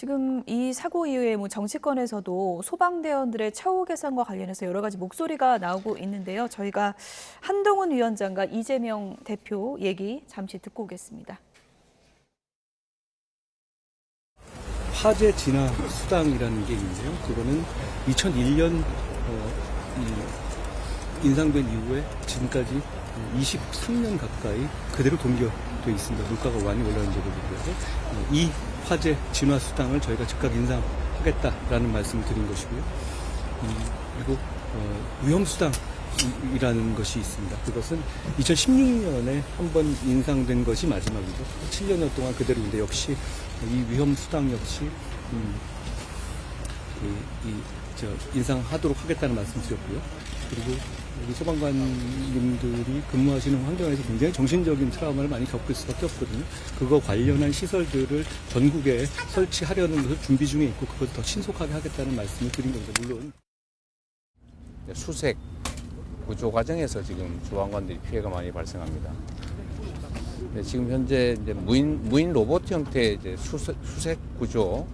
지금 이 사고 이후에 뭐 정치권에서도 소방대원들의 처우 개선과 관련해서 여러 가지 목소리가 나오고 있는데요. 저희가 한동훈 위원장과 이재명 대표 얘기 잠시 듣고 오겠습니다. 화재 진화 수당이라는 게 있는데요. 그거는 2001년 인상된 이후에 지금까지 23년 가까이 그대로 동결되어 있습니다. 물가가 많이 올라온 적에 비해서 이 화재 진화 수당을 저희가 즉각 인상하겠다라는 말씀을 드린 것이고요. 그리고 위험 수당이라는 것이 있습니다. 그것은 2016년에 한 번 인상된 것이 마지막이죠. 7년 동안 그대로인데 역시 이 위험 수당 역시 인상하도록 하겠다는 말씀 드렸고요. 그리고 우리 소방관님들이 근무하시는 환경에서 굉장히 정신적인 트라우마를 많이 겪을 수밖에 없거든요. 그거 관련한 시설들을 전국에 설치하려는 것을 준비 중에 있고 그것을 더 신속하게 하겠다는 말씀을 드린 겁니다. 물론 수색 구조 과정에서 지금 소방관들이 피해가 많이 발생합니다. 지금 현재 이제 무인 로봇 형태의 이제 수색 구조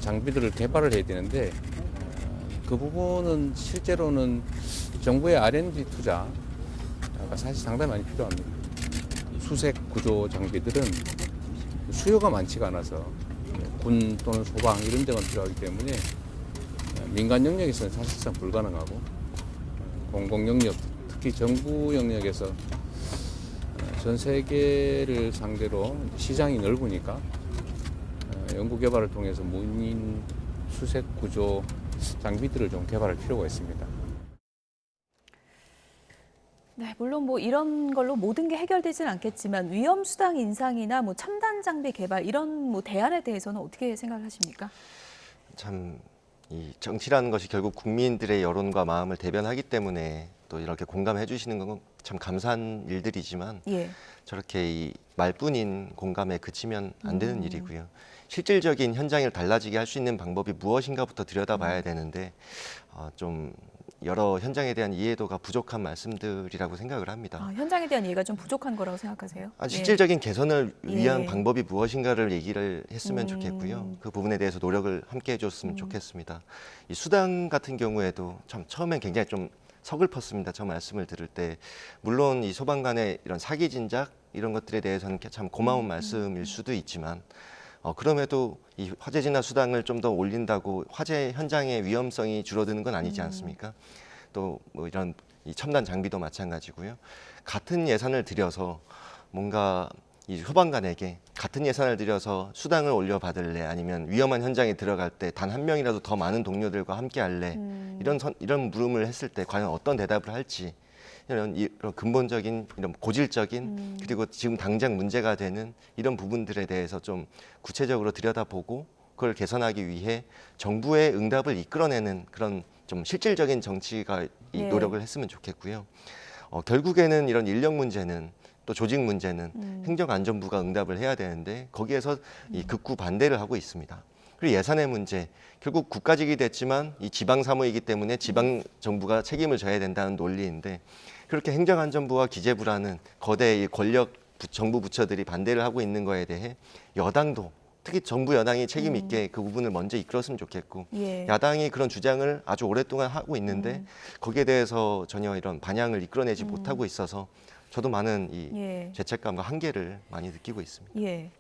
장비들을 개발을 해야 되는데 그 부분은 실제로는 정부의 R&D 투자가 사실 상당히 많이 필요합니다. 수색 구조 장비들은 수요가 많지가 않아서 군 또는 소방 이런 데만 필요하기 때문에 민간 영역에서는 사실상 불가능하고 공공 영역, 특히 정부 영역에서 전 세계를 상대로 시장이 넓으니까 연구 개발을 통해서 무인 수색 구조 장비들을 좀 개발할 필요가 있습니다. 네, 물론 뭐 이런 걸로 모든 게 해결되지는 않겠지만 위험 수당 인상이나 뭐 첨단 장비 개발 이런 뭐 대안에 대해서는 어떻게 생각하십니까? 참 이 정치라는 것이 결국 국민들의 여론과 마음을 대변하기 때문에 또 이렇게 공감해 주시는 건 참 감사한 일들이지만 예. 저렇게 이 말뿐인 공감에 그치면 안 되는 일이고요. 실질적인 현장을 달라지게 할 수 있는 방법이 무엇인가부터 들여다봐야 되는데 좀 여러 현장에 대한 이해도가 부족한 말씀들이라고 생각을 합니다. 현장에 대한 이해가 좀 부족한 거라고 생각하세요? 실질적인 개선을 위한 예. 방법이 무엇인가를 얘기를 했으면 좋겠고요. 그 부분에 대해서 노력을 함께 해줬으면 좋겠습니다. 이 수당 같은 경우에도 참 처음엔 굉장히 좀 서글펐습니다. 저 말씀을 들을 때 물론 이 소방관의 이런 사기 진작 이런 것들에 대해서는 참 고마운 말씀일 수도 있지만 그럼에도 이 화재 진화 수당을 좀 더 올린다고 화재 현장의 위험성이 줄어드는 건 아니지 않습니까? 또 뭐 이런 이 첨단 장비도 마찬가지고요. 같은 예산을 들여서 뭔가 이 소방관에게 같은 예산을 들여서 수당을 올려 받을래 아니면 위험한 현장에 들어갈 때 단 한 명이라도 더 많은 동료들과 함께 할래 이런 물음을 했을 때 과연 어떤 대답을 할지 이런 근본적인 이런 고질적인 그리고 지금 당장 문제가 되는 이런 부분들에 대해서 좀 구체적으로 들여다보고 그걸 개선하기 위해 정부의 응답을 이끌어내는 그런 좀 실질적인 정치가 이 노력을 했으면 좋겠고요. 결국에는 이런 인력 문제는 또 조직 문제는 행정안전부가 응답을 해야 되는데 거기에서 이 극구 반대를 하고 있습니다. 그리고 예산의 문제, 결국 국가직이 됐지만 이 지방 사무이기 때문에 지방 정부가 책임을 져야 된다는 논리인데 그렇게 행정안전부와 기재부라는 거대 이 권력 정부 부처들이 반대를 하고 있는 거에 대해 여당도 특히 정부 여당이 책임 있게 그 부분을 먼저 이끌었으면 좋겠고 야당이 그런 주장을 아주 오랫동안 하고 있는데 거기에 대해서 전혀 이런 반향을 이끌어내지 못하고 있어서 저도 많은 이 죄책감과 한계를 많이 느끼고 있습니다. 예.